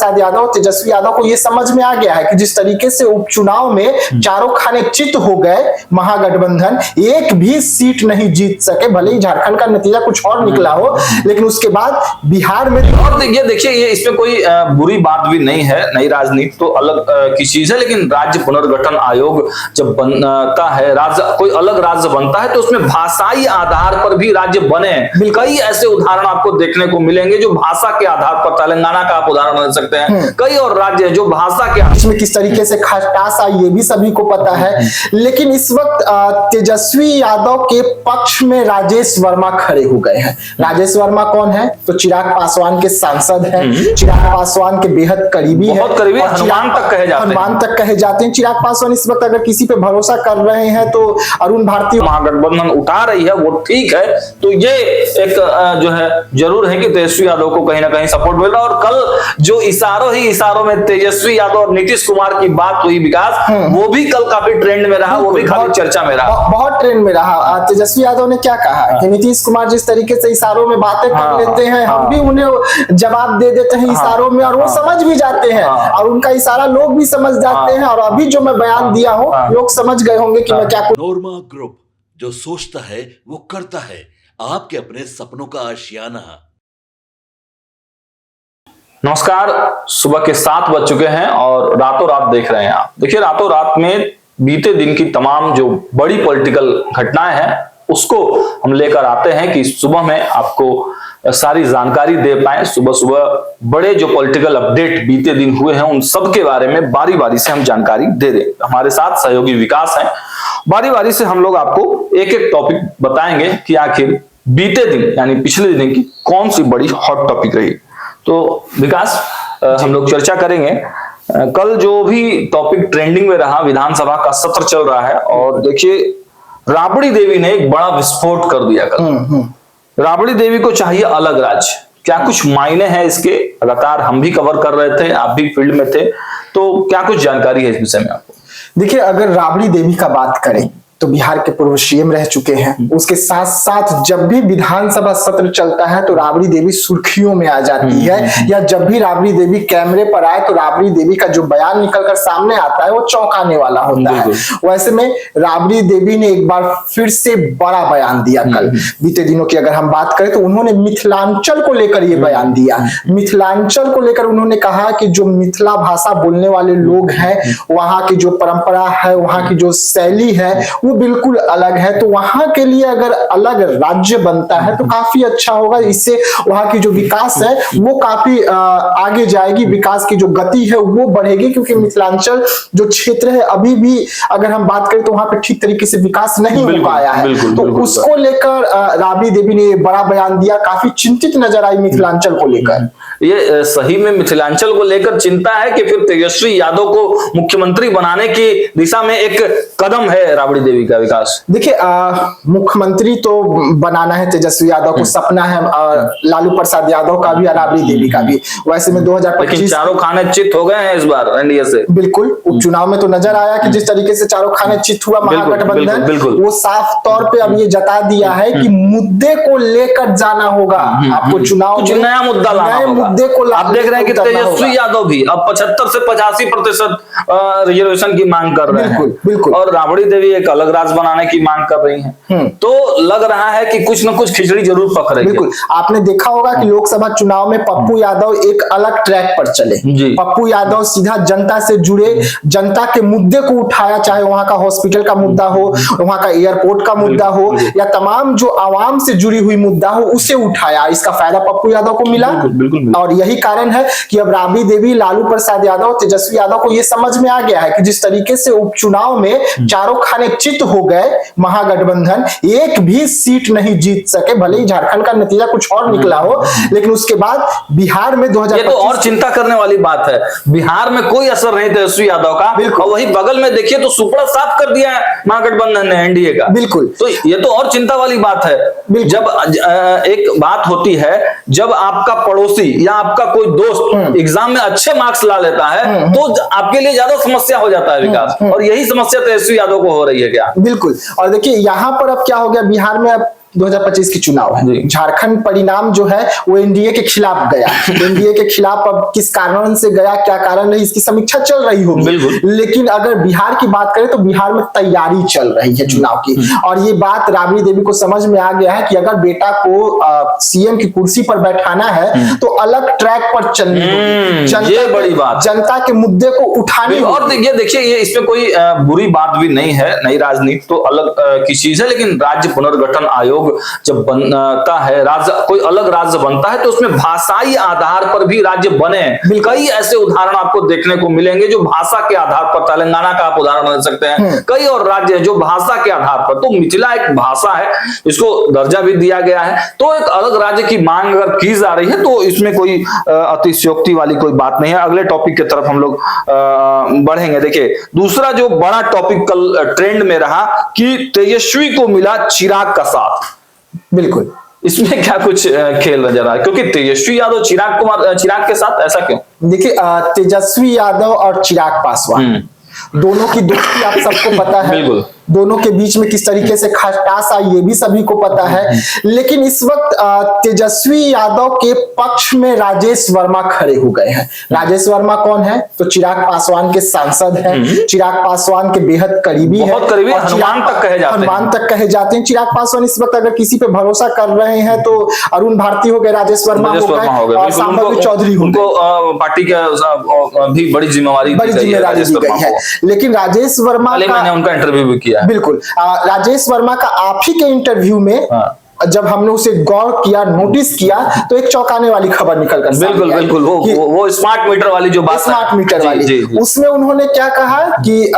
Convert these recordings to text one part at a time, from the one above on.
प्रसाद यादव, तेजस्वी यादव को ये समझ में आ गया है कि जिस तरीके से उपचुनाव में चारों खाने चित हो गए महागठबंधन, एक भी सीट नहीं जीत सके, भले ही झारखंड का नतीजा कुछ और निकला हो, लेकिन उसके बाद बिहार में और देखिए ये इसमें कोई बुरी बात भी नहीं है, नई राजनीति तो अलग की चीज है, लेकिन राज्य पुनर्गठन आयोग जब बनता है, राज्य कोई अलग राज्य बनता है तो उसमें भाषाई आधार पर भी राज्य बने। कई ऐसे उदाहरण आपको देखने को मिलेंगे जो भाषा के आधार पर, तेलंगाना का आप उदाहरण ले सकते हैं, कई और राज्य जो भाषा के इसमें किस तरीके से खटास आई ये भी सभी को पता है। लेकिन इस वक्त तेजस्वी यादव के पक्ष में राजेश वर्मा खड़े हो गए हैं। राजेश वर्मा कौन है? तो चिराग पासवान के सांसद हैं, चिराग पासवान के बेहद करीबी है, बहुत करीबी, हनुमान तक कहे जाते हैं। चिराग पासवान इस वक्त अगर किसी पे भरोसा कर रहे हैं तो अरुण भारती महागठबंधन उठा रही है, वो ठीक है। तो ये एक जो है जरूर है कि तेजस्वी यादव को कहीं ना कहीं सपोर्ट मिल रहा है। और कल जो इशारों में तेजस्वी यादव और नीतीश कुमार की बात हुई विकास, वो भी कल काफी ट्रेंड में रहा, वो भी काफी चर्चा में रहा, बहुत ट्रेंड में रहा। तेजस्वी यादव ने क्या कहा कि नीतीश कुमार जिस तरीके से इशारों में बातें कर लेते हैं, हम भी उन्हें जवाब दे देते हैं इशारों में, और वो समझ भी जाते हैं, और उनका इशारा लोग भी समझ जाते हैं। और अभी जो मैं बयान दिया हूँ, लोग समझ गए होंगे कि मैं क्या। नोरमा ग्रुप, जो सोचता है वो करता है, आपके अपने सपनों का आशियाना। नमस्कार, सुबह के 7 बज चुके हैं और रातों रात देख रहे हैं आप। देखिए, रातों रात में बीते दिन की तमाम जो बड़ी पॉलिटिकल घटनाएं हैं उसको हम लेकर आते हैं कि सुबह में आपको सारी जानकारी दे पाए। सुबह सुबह बड़े जो पॉलिटिकल अपडेट बीते दिन हुए हैं उन सब के बारे में बारी बारी से हम जानकारी दे दें। हमारे साथ सहयोगी विकास हैं, बारी बारी से हम लोग आपको एक एक टॉपिक बताएंगे कि आखिर बीते दिन यानी पिछले दिन की कौन सी बड़ी हॉट टॉपिक रही। तो विकास, हम लोग चर्चा करेंगे कल जो भी टॉपिक ट्रेंडिंग में रहा, विधानसभा का सत्र चल रहा है और देखिए राबड़ी देवी ने एक बड़ा विस्फोट कर दिया कल। राबड़ी देवी को चाहिए अलग राज्य, क्या कुछ मायने हैं इसके? लगातार हम भी कवर कर रहे थे, आप भी फील्ड में थे, तो क्या कुछ जानकारी है इस विषय में आपको? देखिए, अगर राबड़ी देवी का बात करें तो बिहार के पूर्व सीएम रह चुके हैं। उसके साथ साथ जब भी विधानसभा सत्र चलता है तो राबड़ी देवी सुर्खियों में आ जाती है, या जब भी राबड़ी देवी कैमरे पर आए तो राबड़ी देवी का जो बयान निकलकर सामने आता है वो चौंकाने वाला होता है। वैसे में राबड़ी देवी ने एक बार फिर से बड़ा बयान दिया कल। बीते दिनों की अगर हम बात करें तो उन्होंने मिथिलांचल को लेकर ये बयान दिया। मिथिलांचल को लेकर उन्होंने कहा कि जो मिथिला भाषा बोलने वाले लोग हैं, वहां की जो परंपरा है, वहां की जो शैली है वो बिल्कुल अलग है। तो वहां के लिए अगर अलग राज्य बनता है तो काफी अच्छा होगा। इससे वहां की जो विकास है वो काफी आगे जाएगी, विकास की जो गति है वो बढ़ेगी, क्योंकि मिथिलांचल जो क्षेत्र है अभी भी अगर हम बात करें तो वहां पे ठीक तरीके से विकास नहीं हो पाया है। तो उसको लेकर राबड़ी देवी ने बड़ा बयान दिया, काफी चिंतित नजर आई मिथिलांचल को लेकर। ये सही में मिथिलांचल को लेकर चिंता है कि फिर तेजस्वी यादव को मुख्यमंत्री बनाने की दिशा में एक कदम है राबड़ी देवी का? विकास, देखिए, मुख्यमंत्री तो बनाना है तेजस्वी यादव को, सपना है लालू प्रसाद यादव का भी, राबड़ी देवी का भी। वैसे में 2025 चारों खाने चित हो गए हैं इस बार एनडीए से। बिल्कुल, उपचुनाव में तो नजर आया कि जिस तरीके से चारों खाने चित हुआ महागठबंधन, वो साफ तौर पे अब ये जता दिया है कि मुद्दे को लेकर जाना होगा आपको। चुनाव कुछ नया मुद्दा लाना होगा, मुद्दे को आप देख रहे हैं कि तेजस्वी यादव भी अब 75 से 85% रिजर्वेशन की मांग कर रहे हैं। बिल्कुल। और राबड़ी देवी एक अलग राज्य बनाने की मांग कर रही हैं। तो लग रहा है कि कुछ न कुछ खिचड़ी जरूर पक रही है। बिल्कुल, आपने देखा होगा कि लोकसभा चुनाव में पप्पू यादव एक अलग ट्रैक पर चले। पप्पू यादव सीधा जनता से जुड़े, जनता के मुद्दे को उठाया, चाहे वहां का हॉस्पिटल का मुद्दा हो, वहां का एयरपोर्ट का मुद्दा हो, या तमाम जो आवाम से जुड़ी हुई मुद्दा हो उसे उठाया। इसका फायदा पप्पू यादव को मिला। और यही कारण है कि अब राबड़ी देवी, लालू प्रसाद यादव, तेजस्वी यादव को यह समझ में आ गया है कि जिस तरीके से उपचुनाव में चारों खाने चित हो गए महागठबंधन, एक भी सीट नहीं जीत सके, भले ही झारखंड का नतीजा कुछ और निकला हो, लेकिन उसके बाद बिहार में 2025 ये तो और चिंता करने वाली बात है। बिहार में कोई असर नहीं तेजस्वी यादव का, और वही बगल में देखिए तो सुपड़ा साफ कर दिया है महागठबंधन ने, एनडीए का। बिल्कुल, तो ये तो और चिंता वाली बात है। जब एक बात होती है, जब आपका पड़ोसी या आपका कोई दोस्त एग्जाम में अच्छे मार्क्स ला लेता है तो आपके लिए ज्यादा समस्या हो जाता है विकास, और यही समस्या तेजस्वी यादव को हो रही है क्या? बिल्कुल। और देखिए यहाँ पर अब क्या हो गया, बिहार में अब 2025 की चुनाव है, जी। झारखंड परिणाम जो है वो एनडीए के खिलाफ गया। एनडीए के खिलाफ अब किस कारण से गया, क्या कारण है, इसकी समीक्षा चल रही होगी। बिल्कुल। लेकिन अगर बिहार की बात करें तो बिहार में तैयारी चल रही है चुनाव की, और ये बात राबड़ी देवी को समझ में आ गया है कि अगर बेटा को सीएम की कुर्सी पर बैठाना है तो अलग ट्रैक पर चलनी होगी, ये बड़ी बात, जनता के मुद्दे को उठानी होगी। और देखिए ये इसमें कोई बुरी बात भी नहीं है, नई राजनीति तो अलग की चीज है, लेकिन राज्य पुनर्गठन आयोग जब बनता है, राज्य कोई अलग राज्य बनता है तो उसमें भाषाई आधार पर भी राज्य बने। कई ऐसे उदाहरण आपको देखने को मिलेंगे जो भाषा के आधार पर, तेलंगाना का आप उदाहरण ले सकते हैं, कई और राज्य जो भाषा के आधार पर, तो मिथिला एक भाषा है, इसको दर्जा भी दिया गया है, तो एक अलग राज्य की मांग अगर की जा रही है तो इसमें कोई अतिशयोक्ति वाली कोई बात नहीं है। अगले टॉपिक की तरफ हम लोग बढ़ेंगे। देखिए दूसरा जो बड़ा टॉपिक कल ट्रेंड में रहा कि तेजस्वी को मिला चिराग का साथ। बिल्कुल, इसमें क्या कुछ खेल नजर आया, क्योंकि तेजस्वी यादव चिराग के साथ, ऐसा क्यों? देखिए तेजस्वी यादव और चिराग पासवान दोनों की दोस्ती आप सबको पता है। बिल्कुल। दोनों के बीच में किस तरीके से खटास आई ये भी सभी को पता है। लेकिन इस वक्त तेजस्वी यादव के पक्ष में राजेश वर्मा खड़े हो गए हैं। राजेश वर्मा कौन है? तो चिराग पासवान के सांसद हैं, चिराग पासवान के बेहद करीबी है, बहुत करीबी, हनुमान तक कहे जाते हैं। हनुमान तक कहे जाते हैं। चिराग पासवान इस वक्त अगर किसी पे भरोसा कर रहे हैं तो अरुण भारती हो गए, राजेश वर्मा हो गए और सांबवी चौधरी हो गए। पार्टी का भी बड़ी जिम्मेदारी दी गई है। लेकिन राजेश वर्मा मैंने उनका इंटरव्यू भी किया। बिल्कुल, राजेश वर्मा का आप ही के इंटरव्यू में जब हमने उसे गौर किया, नोटिस किया, तो एक चौंकाने वाली खबर निकल कर बिल्कुल बिल्कुल वो स्मार्ट मीटर वाली जो बात, स्मार्ट मीटर वाली, उसमें उन्होंने क्या कहा कि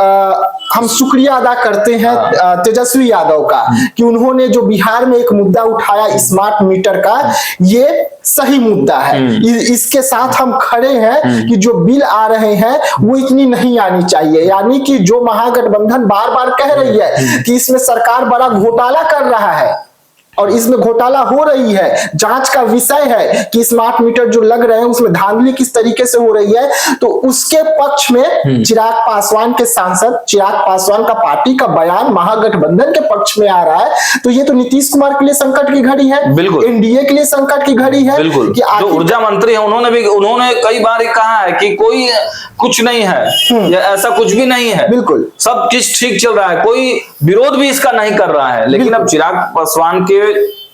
हम शुक्रिया अदा करते हैं तेजस्वी यादव का कि उन्होंने जो बिहार में एक मुद्दा उठाया स्मार्ट मीटर का, ये सही मुद्दा है, इसके साथ हम खड़े हैं कि जो बिल आ रहे हैं वो इतनी नहीं आनी चाहिए। यानी कि जो महागठबंधन बार बार कह रही है कि इसमें सरकार बड़ा घोटाला कर रहा है और इसमें घोटाला हो रही है, जांच का विषय है कि स्मार्ट मीटर जो लग रहे हैं उसमें धांधली किस तरीके से हो रही है, तो उसके पक्ष में चिराग पासवान के सांसद, चिराग पासवान का पार्टी का बयान महागठबंधन के पक्ष में आ रहा है। तो ये तो नीतीश कुमार के लिए संकट की घड़ी है, बिल्कुल एनडीए के लिए संकट की घड़ी है। बिल्कुल, कि जो ऊर्जा मंत्री है उन्होंने कई बार कहा है कि कोई कुछ नहीं है या ऐसा कुछ भी नहीं है, बिल्कुल सब चीज ठीक चल रहा है, कोई विरोध भी इसका नहीं कर रहा है। लेकिन अब चिराग पासवान के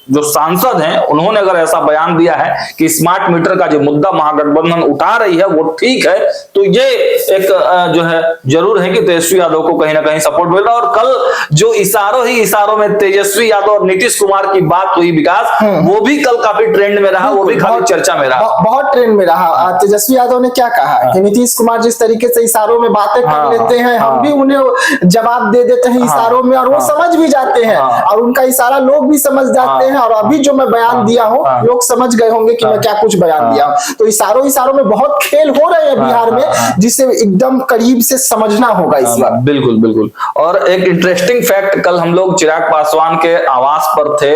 जो सांसद हैं उन्होंने अगर ऐसा बयान दिया है कि स्मार्ट मीटर का जो मुद्दा महागठबंधन उठा रही है वो ठीक है, तो ये एक जो है जरूर है कि तेजस्वी यादव को कहीं ना कहीं सपोर्ट मिल रहा है। और कल जो इशारों में तेजस्वी यादव और नीतीश कुमार की बात हुई विकास, वो भी कल काफी ट्रेंड में रहा, वो भी काफी चर्चा में रहा, बहुत ट्रेंड में रहा। तेजस्वी यादव ने क्या कहा कि नीतीश कुमार जिस तरीके से इशारों में बातें कर लेते हैं, हम भी उन्हें जवाब दे देते हैं इशारों में और वो समझ भी जाते हैं और उनका इशारा लोग भी समझ जाते हैं। और अभी जो मैं बयान दिया हूँ लोग समझ गए होंगे कि मैं क्या कुछ बयान दिया हूँ। तो इशारों में बहुत खेल हो रहे हैं बिहार में, जिसे एकदम करीब से समझना होगा इस बार। बिल्कुल बिल्कुल। और एक इंटरेस्टिंग फैक्ट, कल हम लोग चिराग पासवान के आवास पर थे,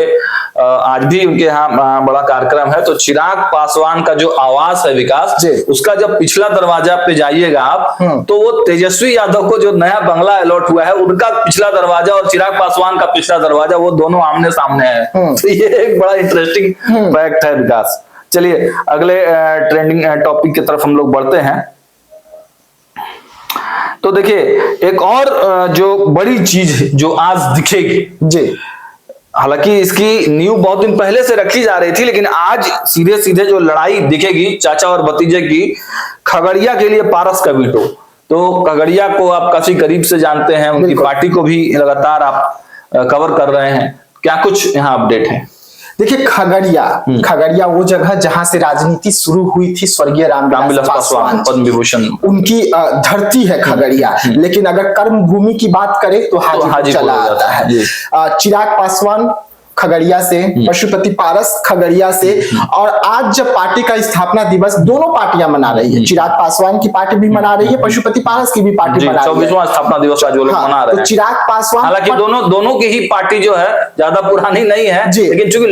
आज भी उनके यहाँ बड़ा कार्यक्रम है, तो चिराग पासवान का जो आवास है विकास, उसका जब पिछला दरवाजा पे जाइएगा आप, तो वो तेजस्वी यादव को जो नया बंगला अलॉट हुआ है उनका पिछला दरवाजा और चिराग पासवान का पिछला दरवाजा वो दोनों आमने सामने है। तो ये एक बड़ा इंटरेस्टिंग फैक्ट है विकास। चलिए अगले ट्रेंडिंग टॉपिक की तरफ हम लोग बढ़ते हैं। तो देखिए एक और जो बड़ी चीज जो आज दिखेगी जी, हालांकि इसकी नींव बहुत दिन पहले से रखी जा रही थी, लेकिन आज सीधे सीधे जो लड़ाई दिखेगी चाचा और भतीजे की, खगड़िया के लिए पारस का वीटो। तो खगड़िया को आप काफी करीब से जानते हैं, उनकी पार्टी को भी लगातार आप कवर कर रहे हैं, क्या कुछ यहाँ अपडेट है? देखिए खगड़िया वो जगह जहां से राजनीति शुरू हुई थी स्वर्गीय रामविलास पासवान पद्म विभूषण, उनकी धरती है खगड़िया। लेकिन अगर कर्म भूमि की बात करें तो हाजीपुर चला आता है। चिराग पासवान खगड़िया से, पशुपति पारस खगड़िया से, और आज जब पार्टी का स्थापना दिवस दोनों पार्टियां मना रही है, चिराग पासवान की पार्टी भी मना रही है, पशुपति पारस की भी पार्टी मना रही है, 24वां स्थापना दिवस आज वो लोग मना रहे हैं। तो चिराग पासवान, हालांकि दोनों की ही पार्टी जो है ज्यादा पुरानी नहीं है, लेकिन चूंकि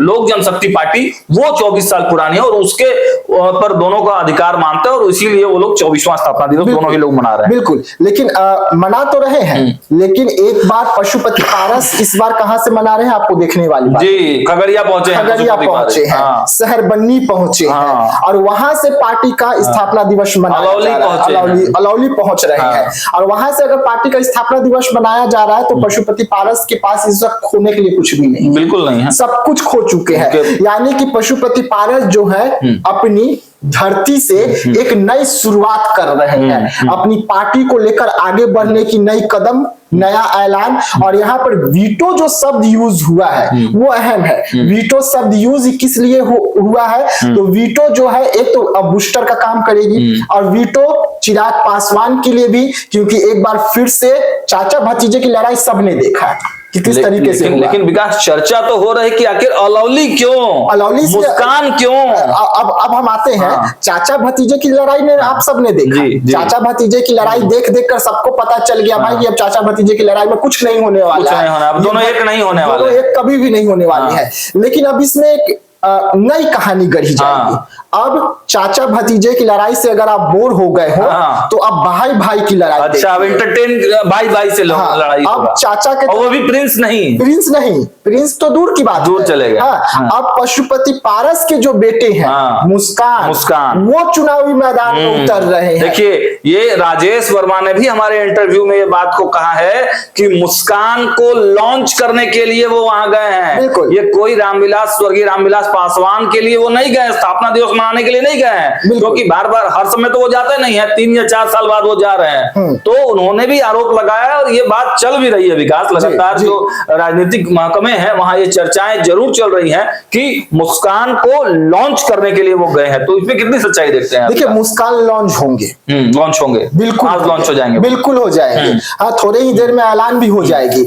लोक जनशक्ति पार्टी वो 24 साल पुरानी है और उसके पर दोनों का अधिकार मानते हैं, और इसीलिए वो लोग 24वां स्थापना दिवस दोनों ही लोग मना रहे हैं। बिल्कुल, लेकिन मना तो रहे हैं, लेकिन एक बार पशुपति पारस इस बार कहाँ से मना रहे हैं आपको देखने वाली बात। जी, खगड़िया पहुंचे हैं, खगड़िया पहुंचे हैं, हाँ। शहर बन्नी पहुंचे हैं, और वहां से पार्टी का स्थापना दिवस मनाया जा रहा है, अलौली पहुंच रहे हैं। और वहां से अगर पार्टी का स्थापना दिवस मनाया जा रहा है तो पशुपति पारस के पास इस वक्त खोने के लिए कुछ भी नहीं, बिल्कुल नहीं है, सब कुछ खो चुके हैं। यानी कि पशुपति पारस जो है अपनी धरती से एक नई शुरुआत कर रहे हैं, अपनी पार्टी को लेकर आगे बढ़ने की नई कदम, नया ऐलान। और यहाँ पर वीटो जो शब्द यूज हुआ है वो अहम है। वीटो शब्द यूज किस लिए हुआ है, तो वीटो जो है एक तो अब बूस्टर का काम करेगी, और वीटो चिराग पासवान के लिए भी, क्योंकि एक बार फिर से चाचा भतीजे की लड़ाई सबने देखा कि किस तरीके से। लेकिन विकास, चर्चा तो हो रही कि आखिर अलौली क्यों, अलौली से मुस्कान क्यों। अब हम आते हैं चाचा भतीजे की लड़ाई में, आप सबने देखा चाचा भतीजे की लड़ाई देख देख कर सबको पता चल गया भाई कि अब चाचा भतीजे की लड़ाई में कुछ नहीं होने वाला है, अब दोनों एक नहीं होने वाले, दोनों एक कभी भी नहीं होने वाली है। लेकिन अब इसमें एक नई कहानी गढ़ी जाएगी। अब चाचा भतीजे की लड़ाई से अगर आप बोर हो गए हो तो अब भाई भाई की लड़ाई। अच्छा, अब एंटरटेन भाई भाई से लड़ाई। अब चाचा के, वो भी प्रिंस नहीं, प्रिंस तो दूर की बात, दूर चलेगा। अब पशुपति पारस के जो बेटे हैं मुस्कान, वो चुनावी मैदान में उतर रहे हैं। देखिए, ये राजेश वर्मा ने भी हमारे इंटरव्यू में ये बात को कहा है कि मुस्कान को लॉन्च करने के लिए वो वहां गए हैं। ये कोई रामविलास, स्वर्गीय रामविलास पासवान के लिए वो नहीं गए, स्थापना दिवस मनाने के लिए नहीं गए हैं, क्योंकि बार बार हर समय तो वो जाते नहीं है, 3 या 4 साल बाद वो जा रहे हैं। तो उन्होंने भी आरोप लगाया, और ये बात चल भी रही है विकास, लगातार जो राजनीतिक महकमे हैं वहां ये चर्चाएं जरूर चल रही हैं कि मुस्कान को लॉन्च करने के लिए वो गए हैं। तो इसमें कितनी सच्चाई देखते हैं? देखिए, मुस्कान लॉन्च होंगे, बिल्कुल आज लॉन्च हो जाएंगे, बिल्कुल हो जाएंगे। हाँ, थोड़े ही देर में ऐलान भी हो जाएगी।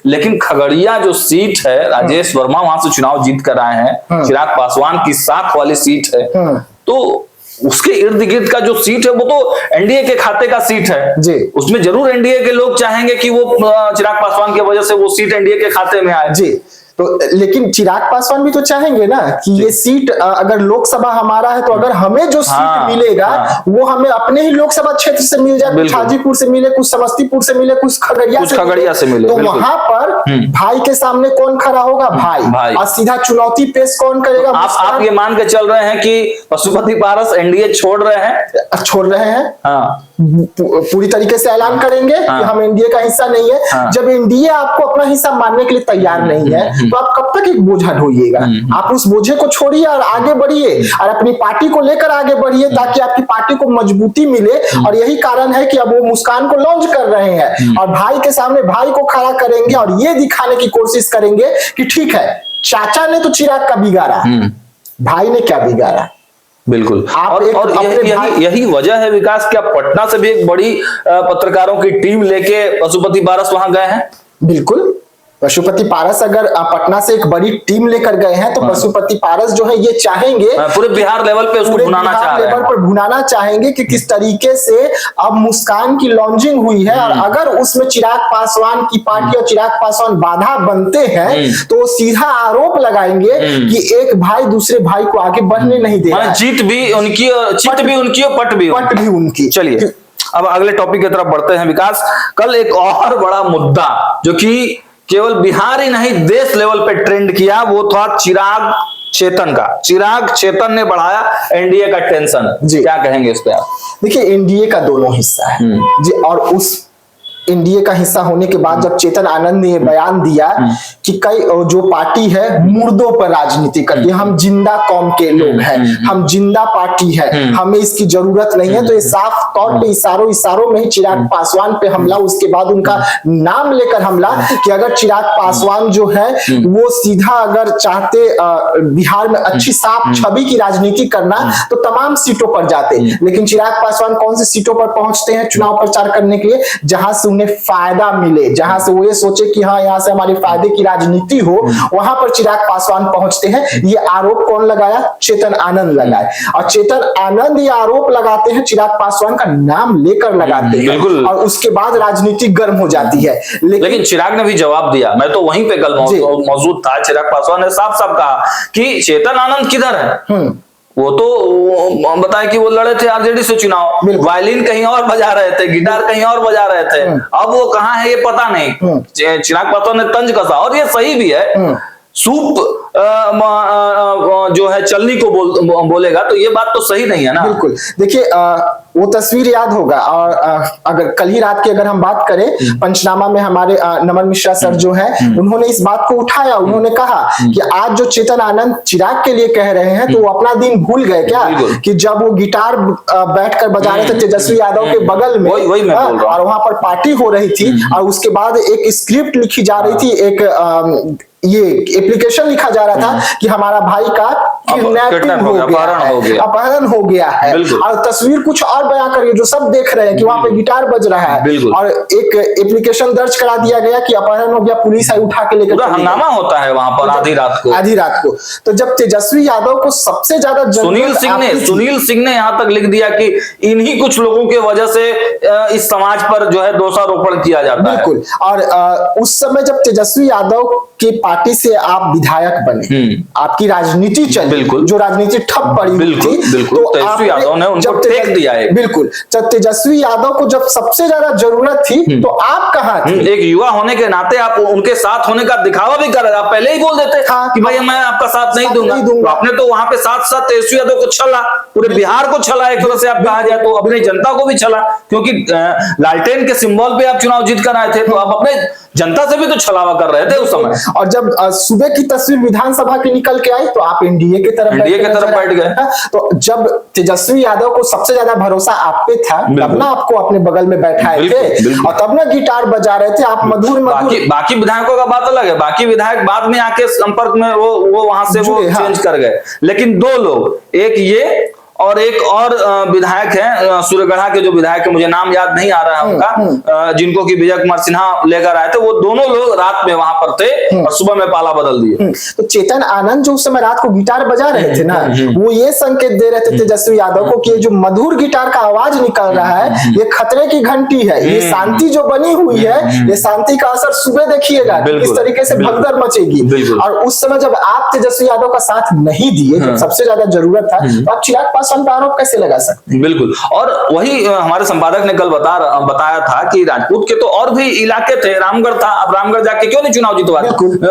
लेकिन खगड़िया जो सीट है, राजेश वर्मा वहां से चुनाव जीत कर आए हैं, चिराग पासवान की साख वाली सीट है, तो उसके इर्द गिर्द का जो सीट है वो तो एनडीए के खाते का सीट है जी। उसमें जरूर एनडीए के लोग चाहेंगे कि वो चिराग पासवान की वजह से वो सीट एनडीए के खाते में आए जी। तो लेकिन चिराग पासवान भी तो चाहेंगे ना कि ये सीट अगर लोकसभा हमारा है तो अगर हमें जो सीट मिलेगा वो हमें अपने ही लोकसभा क्षेत्र से मिल जाए, कुछ हाजीपुर से मिले, कुछ समस्तीपुर से मिले, कुछ खगड़िया से मिले। तो वहां पर भाई के सामने कौन खड़ा होगा? भाई। और सीधा चुनौती पेश कौन करेगा? आप ये मान के चल रहे हैं कि पशुपति पारस एनडीए छोड़ रहे हैं पूरी तरीके से ऐलान करेंगे कि हम एनडीए का हिस्सा नहीं है। जब एनडीए आपको अपना हिस्सा मानने के लिए तैयार नहीं है तो आप कब तक एक बोझा ढोइएगा? आप उस बोझे को छोड़िए और आगे बढ़िए, और अपनी पार्टी को लेकर आगे बढ़िए ताकि आपकी पार्टी को मजबूती मिले। और यही कारण है कि अब वो मुस्कान को लॉन्च कर रहे हैं और भाई के सामने भाई को खड़ा करेंगे और ये दिखाने की कोशिश करेंगे कि ठीक है, चाचा ने तो चिराग का बिगाड़ा, भाई ने क्या बिगाड़ा। बिल्कुल। और यही वजह है विकास, क्या पटना से भी एक बड़ी पत्रकारों की टीम लेके पशुपति पारस वहां गए हैं? बिल्कुल, पशुपति पारस अगर पटना से एक बड़ी टीम लेकर गए हैं तो पशुपति पारस जो है ये चाहेंगे पूरे बिहार लेवल पे उसको भुनाना चाहेंगे कि किस तरीके से अब मुस्कान की लॉन्चिंग हुई है, और अगर उसमें चिराग पासवान की पार्टी और चिराग पासवान बाधा बनते हैं तो सीधा आरोप लगाएंगे कि एक भाई दूसरे भाई को आगे बढ़ने नहीं दे रहा है। जीत भी उनकी, पट भी उनकी। चलिए अब अगले टॉपिक की तरफ बढ़ते हैं विकास। कल एक और बड़ा मुद्दा जो कि केवल बिहार ही नहीं देश लेवल पे ट्रेंड किया, वो था चिराग चेतन ने बढ़ाया एनडीए का टेंशन जी। क्या कहेंगे इस पे आप? देखिए, एनडीए का दोनों हिस्सा है जी, और उस एनडीए का हिस्सा होने के बाद जब चेतन आनंद ने बयान दिया कि कई जो पार्टी है मुर्दों पर राजनीति करती है, हम जिंदा कौम के लोग हैं, हम जिंदा पार्टी है, हमें इसकी जरूरत नहीं है, तो ये साफ तौर पे इशारों में ही चिराग पासवान पे हमला, उसके बाद उनका नाम लेकर हमला कि अगर चिराग पासवान जो है वो सीधा अगर चाहते बिहार में अच्छी साफ छवि की राजनीति करना तो तमाम सीटों पर जाते, लेकिन चिराग पासवान कौन सी सीटों पर पहुंचते हैं चुनाव प्रचार करने के लिए? जहां से उन्हें फायदा मिले, जहां से वो ये सोचे कि हाँ यहाँ से हमारी फायदे की राजनीति हो, वहां पर चिराग पासवान पहुंचते हैं। ये आरोप कौन लगाया? चेतन आनंद लगाए, और चेतन आनंद ये आरोप लगाते हैं, चिराग पासवान का नाम लेकर लगाते हैं, और उसके बाद राजनीति गर्म हो जाती है। लेकिन चिराग ने भी जवाब दिया, मैं तो वहीं पे कल मौजूद था। चिराग पासवान ने साफ साफ कहा कि चेतन आनंद किधर है, वो तो बताए कि वो लड़े थे आरजेडी से चुनाव, वायलिन कहीं और बजा रहे थे, गिटार कहीं और बजा रहे थे, अब वो कहाँ है ये पता नहीं। चिराग पासवान ने तंज कसा, और ये सही भी है। सूप जो है चलनी को बोलेगा, तो ये बात तो सही नहीं है ना। बिल्कुल। देखिए वो तस्वीर याद होगा, और अगर कल ही रात की अगर हम बात करें, पंचनामा में हमारे नमन मिश्रा सर जो है, उन्होंने इस बात को उठाया। उन्होंने कहा कि आज जो चेतन आनंद चिराग के लिए कह रहे हैं, तो वो अपना दिन भूल गए क्या, कि जब वो गिटार बैठकर बजा रहे थे तेजस्वी यादव के बगल में, वही मैं बोल रहा हूं। और वहां पर पार्टी हो रही थी, और उसके बाद एक स्क्रिप्ट लिखी जा रही थी, एक ये एप्लीकेशन लिखा जा रहा था कि हमारा भाई का किडनैपिंग हो गया, अपहरण हो गया है, और तस्वीर कुछ और बयां करिए जो सब देख रहे हैं कि वहां पे गिटार बज रहा है, और एक एप्लीकेशन दर्ज करा दिया गया कि अपहरण हो गया, पुलिस आई उठा के लेकर, हंगामा होता है वहां पर आधी रात को। तो जब तेजस्वी यादव को सबसे ज्यादा सुनील सिंह ने यहाँ तक लिख दिया कि इन्हीं कुछ लोगों की वजह से इस समाज पर जो है दोषारोपण किया जाता है। बिल्कुल। और उस समय जब तेजस्वी यादव की पार्टी से आप विधायक बने, आपकी राजनीति चली, जो राजनीति ठप पड़ी हुई थी, तो तेजस्वी यादव ने उनको फेंक दिया है। बिल्कुल। जब तेजस्वी यादव को जब सबसे ज्यादा जरूरत थी, तो आप कहाँ थे? एक युवा होने के नाते आप उनके साथ होने का दिखावा भी कर रहे थे। आप पहले ही बोल देते कि भाई मैं आपका साथ नहीं दूंगा। तो आपने तो वहां पे साथ साथ तेजस्वी यादव को छला, पूरे बिहार को छला, एक तरह से आप कहा जाए तो अपनी जनता को भी छला, क्योंकि लालटेन के सिंबल पे आप चुनाव जीत कर आए थे, तो आप अपने जनता से भी तो छलावा कर रहे थे उस समय। और जब सुबह की तस्वीर विधानसभा की निकल के आई, तो आप एनडीए की तरफ बैठ गए। तो जब तेजस्वी यादव को सबसे ज्यादा भरोसा आप पे था, तब ना आपको अपने बगल में बैठाए थे, और तब ना गिटार बजा रहे थे आप मधुर। बाकी विधायकों का बात अलग है, बाकी विधायक बाद में आके संपर्क में वो वहां से वो चेंज कर गए, लेकिन दो लोग, एक ये और एक और विधायक है सूर्यगढ़ा के, जो विधायक है मुझे नाम याद नहीं आ रहा है उनका, जिनको कि विजय कुमार सिन्हा लेकर आए थे, वो दोनों लोग रात में वहां पर थे और सुबह में पाला बदल दिए। तो चेतन आनंद जो उस समय रात को गिटार बजा रहे थे ना, वो ये संकेत दे रहे थे तेजस्वी यादव को कि ये जो मधुर गिटार का आवाज निकल रहा है, ये खतरे की घंटी है, ये शांति जो बनी हुई है, ये शांति का असर सुबह देखिएगा किस तरीके से भगदड़ मचेगी। और उस समय जब आप तेजस्वी यादव का साथ नहीं दिए, जब सबसे ज्यादा जरूरत था, तो आप चिराग पासवान पर आरोप कैसे लगा सकते? बिल्कुल। और वही हमारे संपादक ने कल बताया था कि राजपूत के तो और भी इलाके थे, रामगढ़ था, अब रामगढ़ जाके क्यों नहीं चुनाव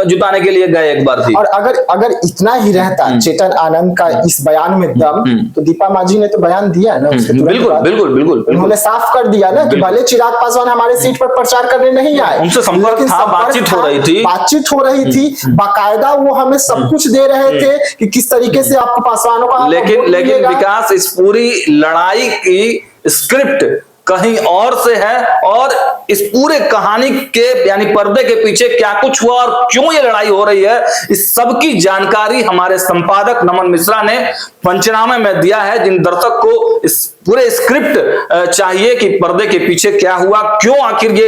जिताने के लिए गए एक बार थी। और अगर इतना ही रहता चेतन आनंद का इस बयान में दम, तो दीपा मांझी ने तो बयान दिया ना, बिल्कुल उन्होंने साफ कर दिया ना कि भले चिराग पासवान हमारे सीट पर प्रचार करने नहीं आए, उनसे संपर्क था, बातचीत हो रही थी, बाकायदा वो हमें सब कुछ दे रहे थे कि किस तरीके से आपको पासवानों का, लेकिन विकास इस पूरी लड़ाई की स्क्रिप्ट कहीं और से है, और इस पूरे कहानी के यानी पर्दे के पीछे क्या कुछ हुआ और क्यों ये लड़ाई हो रही है, इस सब की जानकारी हमारे संपादक नमन मिश्रा ने पंचनामे में दिया है। जिन दर्शक को इस पूरे स्क्रिप्ट चाहिए कि पर्दे के पीछे क्या हुआ, क्यों आखिर ये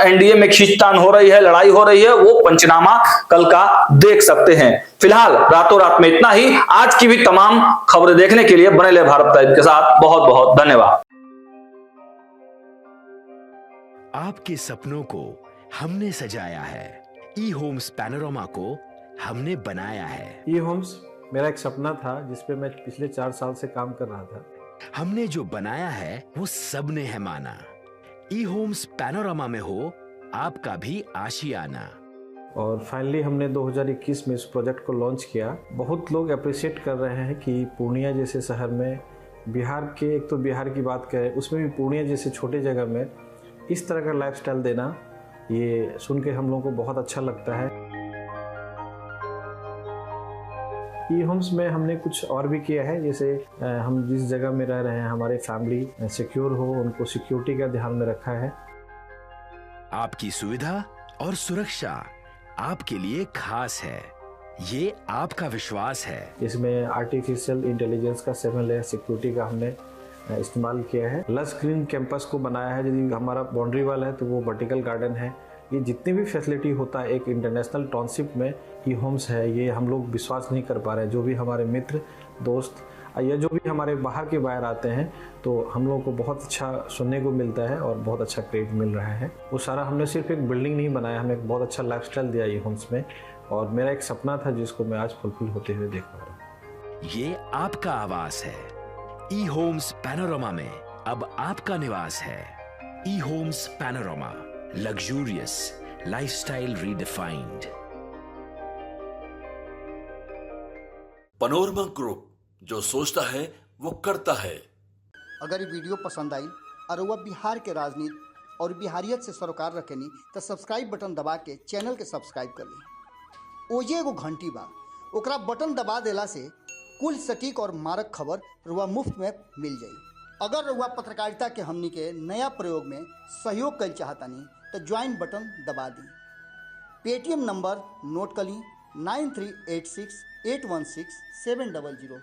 एनडीए में खींचतान हो रही है, लड़ाई हो रही है, वो पंचनामा कल का देख सकते हैं। फिलहाल रातों रात में इतना ही। आज की भी तमाम खबरें देखने के लिए बने रहिए भारत टाइप के साथ। बहुत बहुत धन्यवाद। आपके सपनों को हमने सजाया है, ई होम्स पैनोरामा को हमने बनाया है। ई होम्स मेरा एक सपना था जिस पे मैं पिछले 4 साल से काम कर रहा था। हमने जो बनाया है वो सबने है माना। ई होम्स पैनोरामा में हो आपका भी आशियाना। और फाइनली हमने 2021 में इस प्रोजेक्ट को लॉन्च किया। बहुत लोग अप्रिशिएट कर रहे हैं कि पूर्णिया जैसे शहर में, बिहार के, एक तो बिहार की बात करें उसमें भी पूर्णिया जैसे छोटे जगह में इस तरह का लाइफस्टाइल देना, ये सुन के हम लोगों को बहुत अच्छा लगता है। ई होम्स में हमने कुछ और भी किया है, जैसे हम जिस जगह में रह रहे हैं हमारे फैमिली सिक्योर हो, उनको सिक्योरिटी का ध्यान में रखा है। आपकी सुविधा और सुरक्षा आपके लिए खास है, ये आपका विश्वास है। इसमें आर्टिफिशियल इंटेलिजेंस का 7 लेयर सिक्योरिटी का हमने इस्तेमाल किया है। लस ग्रीन कैंपस को बनाया है। यदि हमारा बाउंड्री वाल है तो वो वर्टिकल गार्डन है। ये जितनी भी फैसिलिटी होता है एक इंटरनेशनल टाउनशिप में ई होम्स है, ये हम लोग विश्वास नहीं कर पा रहे हैं। जो भी हमारे मित्र दोस्त या जो भी हमारे बाहर के बाहर आते हैं, तो हम लोगों को बहुत अच्छा सुनने को मिलता है और बहुत अच्छा क्रेडिट मिल रहा है। वो सारा हमने सिर्फ एक बिल्डिंग नहीं बनाया, हमें एक बहुत अच्छा लाइफस्टाइल दिया ई होम्स में, और मेरा एक सपना था जिसको मैं आज फुलफिल होते हुए देख पा रहा हूँ। ये आपका आवास है। ई होम्स पैनोरामा में अब आपका निवास है। E Homes Panorama, luxurious lifestyle redefined. Panorama Group, जो सोचता है वो करता है। अगर ये वीडियो पसंद आई और वह बिहार के राजनीति और बिहारियत से सरोकार रखेनी तो सब्सक्राइब बटन दबा के चैनल के सब्सक्राइब कर ली। ओजे एगो घंटी बा, ओकरा बटन दबा देला से कुल सटीक और मारक खबर रुआ मुफ्त में मिल जाई। अगर रुआ पत्रकारिता के हमनी के नया प्रयोग में सहयोग कर चाहतानी तो ज्वाइन बटन दबा दी। पेटीएम नंबर नोट कर ली 9386816700।